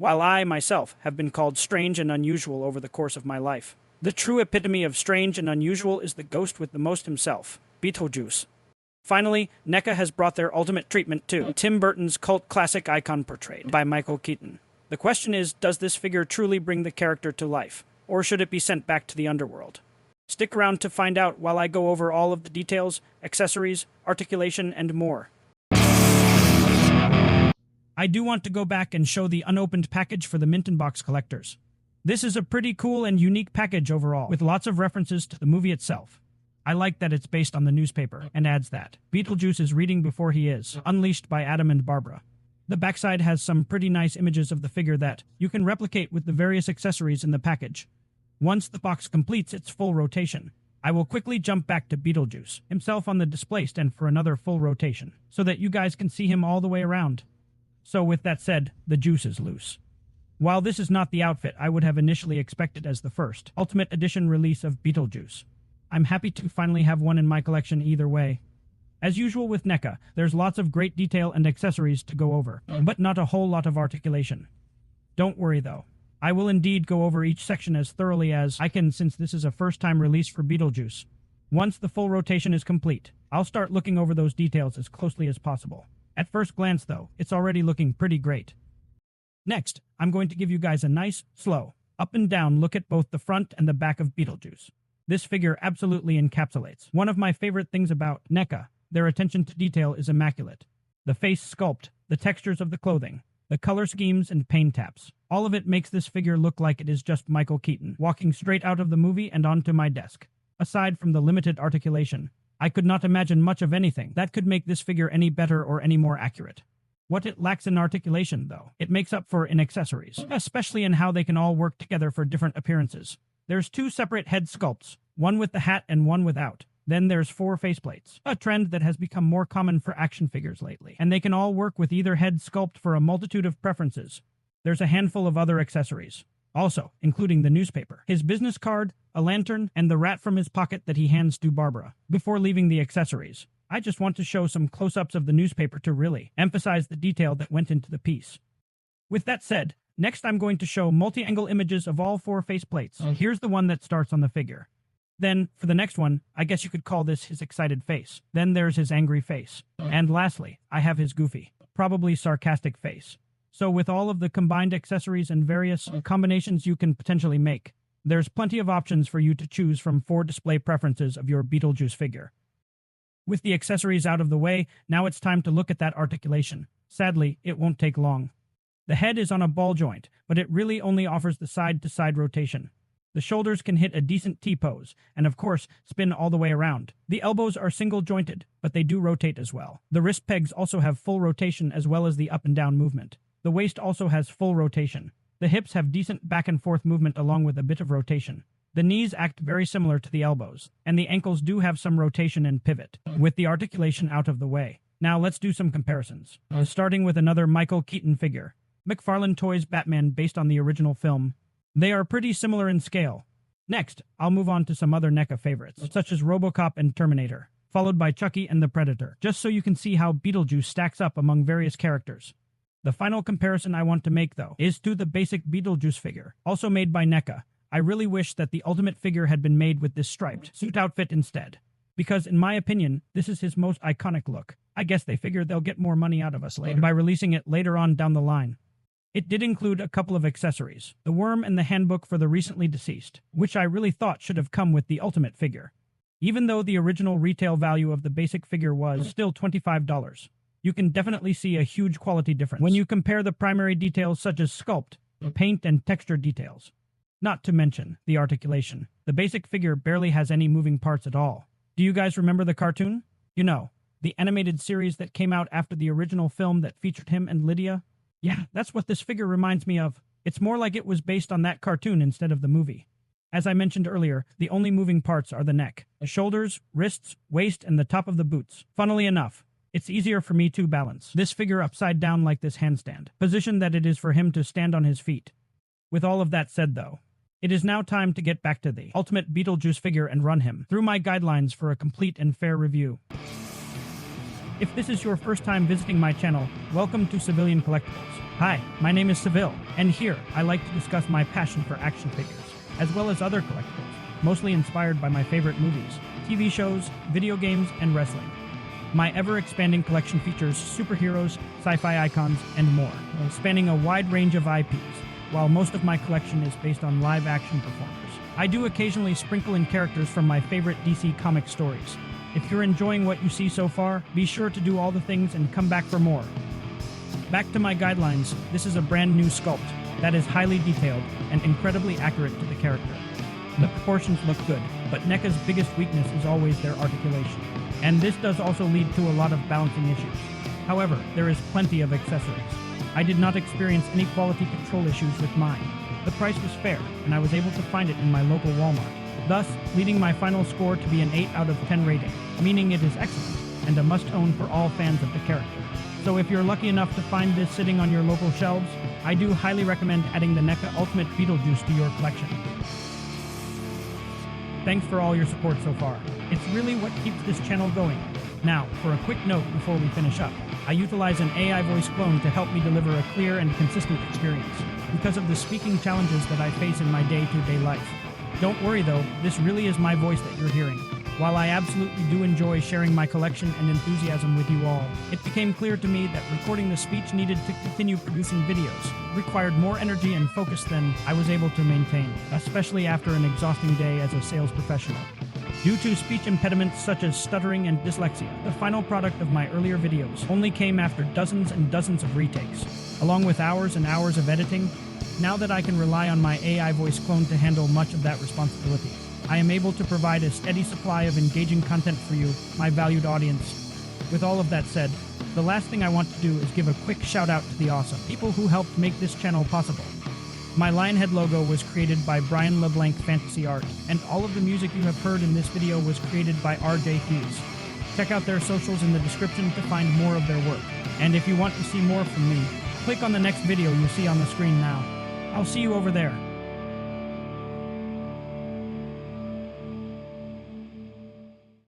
while I, myself, have been called strange and unusual over the course of my life. The true epitome of strange and unusual is the ghost with the most himself, Beetlejuice. Finally, NECA has brought their ultimate treatment to Tim Burton's cult classic icon portrayed by Michael Keaton. The question is, does this figure truly bring the character to life, or should it be sent back to the underworld? Stick around to find out while I go over all of the details, accessories, articulation, and more. I do want to go back and show the unopened package for the Mint in Box collectors. This is a pretty cool and unique package overall, with lots of references to the movie itself. I like that it's based on the newspaper, and adds that Beetlejuice is reading before he is, unleashed by Adam and Barbara. The backside has some pretty nice images of the figure that you can replicate with the various accessories in the package. Once the box completes its full rotation, I will quickly jump back to Beetlejuice, himself on the display stand for another full rotation, so that you guys can see him all the way around. So with that said, the juice is loose. While this is not the outfit I would have initially expected as the first Ultimate Edition release of Beetlejuice, I'm happy to finally have one in my collection either way. As usual with NECA, there's lots of great detail and accessories to go over, but not a whole lot of articulation. Don't worry though, I will indeed go over each section as thoroughly as I can since this is a first-time release for Beetlejuice. Once the full rotation is complete, I'll start looking over those details as closely as possible. At first glance though, it's already looking pretty great. Next, I'm going to give you guys a nice, slow, up and down look at both the front and the back of Beetlejuice. This figure absolutely encapsulates one of my favorite things about NECA. Their attention to detail is immaculate. The face sculpt, the textures of the clothing, the color schemes and paint taps. All of it makes this figure look like it is just Michael Keaton, walking straight out of the movie and onto my desk. Aside from the limited articulation, I could not imagine much of anything that could make this figure any better or any more accurate. What it lacks in articulation, though, it makes up for in accessories, especially in how they can all work together for different appearances. There's 2 separate head sculpts, one with the hat and one without. Then there's 4 faceplates, a trend that has become more common for action figures lately, and they can all work with either head sculpt for a multitude of preferences. There's a handful of other accessories, also including the newspaper, his business card, a lantern, and the rat from his pocket that he hands to Barbara. Before leaving the accessories, I just want to show some close-ups of the newspaper to really emphasize the detail that went into the piece. With that said, next I'm going to show multi-angle images of all 4 faceplates. Here's the one that starts on the figure. Then, for the next one, I guess you could call this his excited face. Then there's his angry face. And lastly, I have his goofy, probably sarcastic face. So with all of the combined accessories and various combinations you can potentially make, there's plenty of options for you to choose from 4 display preferences of your Beetlejuice figure. With the accessories out of the way, now it's time to look at that articulation. Sadly, it won't take long. The head is on a ball joint, but it really only offers the side-to-side rotation. The shoulders can hit a decent T-pose, and of course, spin all the way around. The elbows are single-jointed, but they do rotate as well. The wrist pegs also have full rotation as well as the up and down movement. The waist also has full rotation. The hips have decent back and forth movement along with a bit of rotation. The knees act very similar to the elbows, and the ankles do have some rotation and pivot, with the articulation out of the way. Now let's do some comparisons. Starting with another Michael Keaton figure, McFarlane Toys Batman based on the original film. They are pretty similar in scale. Next, I'll move on to some other NECA favorites, such as RoboCop and Terminator, followed by Chucky and the Predator, just so you can see how Beetlejuice stacks up among various characters. The final comparison I want to make, though, is to the basic Beetlejuice figure, also made by NECA. I really wish that the ultimate figure had been made with this striped suit outfit instead, because in my opinion, this is his most iconic look. I guess they figure they'll get more money out of us later by releasing it later on down the line. It did include a couple of accessories, the worm and the handbook for the recently deceased, which I really thought should have come with the ultimate figure. Even though the original retail value of the basic figure was still $25, you can definitely see a huge quality difference when you compare the primary details such as sculpt, paint, and texture details. Not to mention the articulation. The basic figure barely has any moving parts at all. Do you guys remember the cartoon? You know, the animated series that came out after the original film that featured him and Lydia? Yeah, that's what this figure reminds me of. It's more like it was based on that cartoon instead of the movie. As I mentioned earlier, the only moving parts are the neck, the shoulders, wrists, waist, and the top of the boots. Funnily enough, it's easier for me to balance this figure upside down like this handstand, position that it is for him to stand on his feet. With all of that said though, it is now time to get back to the Ultimate Beetlejuice figure and run him through my guidelines for a complete and fair review. If this is your first time visiting my channel, welcome to Civilian Collectibles. Hi, my name is Seville, and here I like to discuss my passion for action figures, as well as other collectibles, mostly inspired by my favorite movies, TV shows, video games, and wrestling. My ever-expanding collection features superheroes, sci-fi icons, and more, spanning a wide range of IPs, while most of my collection is based on live-action performers. I do occasionally sprinkle in characters from my favorite DC comic stories. If you're enjoying what you see so far, be sure to do all the things and come back for more. Back to my guidelines, this is a brand new sculpt that is highly detailed and incredibly accurate to the character. The proportions look good, but NECA's biggest weakness is always their articulation, and this does also lead to a lot of balancing issues. However, there is plenty of accessories. I did not experience any quality control issues with mine. The price was fair, and I was able to find it in my local Walmart, thus leading my final score to be an 8 out of 10 rating, meaning it is excellent and a must-own for all fans of the character. So if you're lucky enough to find this sitting on your local shelves, I do highly recommend adding the NECA Ultimate Beetlejuice to your collection. Thanks for all your support so far. It's really what keeps this channel going. Now, for a quick note before we finish up, I utilize an AI voice clone to help me deliver a clear and consistent experience, because of the speaking challenges that I face in my day-to-day life. Don't worry though, this really is my voice that you're hearing. While I absolutely do enjoy sharing my collection and enthusiasm with you all, it became clear to me that recording the speech needed to continue producing videos required more energy and focus than I was able to maintain, especially after an exhausting day as a sales professional. Due to speech impediments such as stuttering and dyslexia, the final product of my earlier videos only came after dozens and dozens of retakes, along with hours and hours of editing. Now that I can rely on my AI voice clone to handle much of that responsibility, I am able to provide a steady supply of engaging content for you, my valued audience. With all of that said, the last thing I want to do is give a quick shout out to the awesome people who helped make this channel possible. My Lionhead logo was created by Brian Leblanc Fantasy Art, and all of the music you have heard in this video was created by RJ Hughes. Check out their socials in the description to find more of their work. And if you want to see more from me, click on the next video you see on the screen now. I'll see you over there.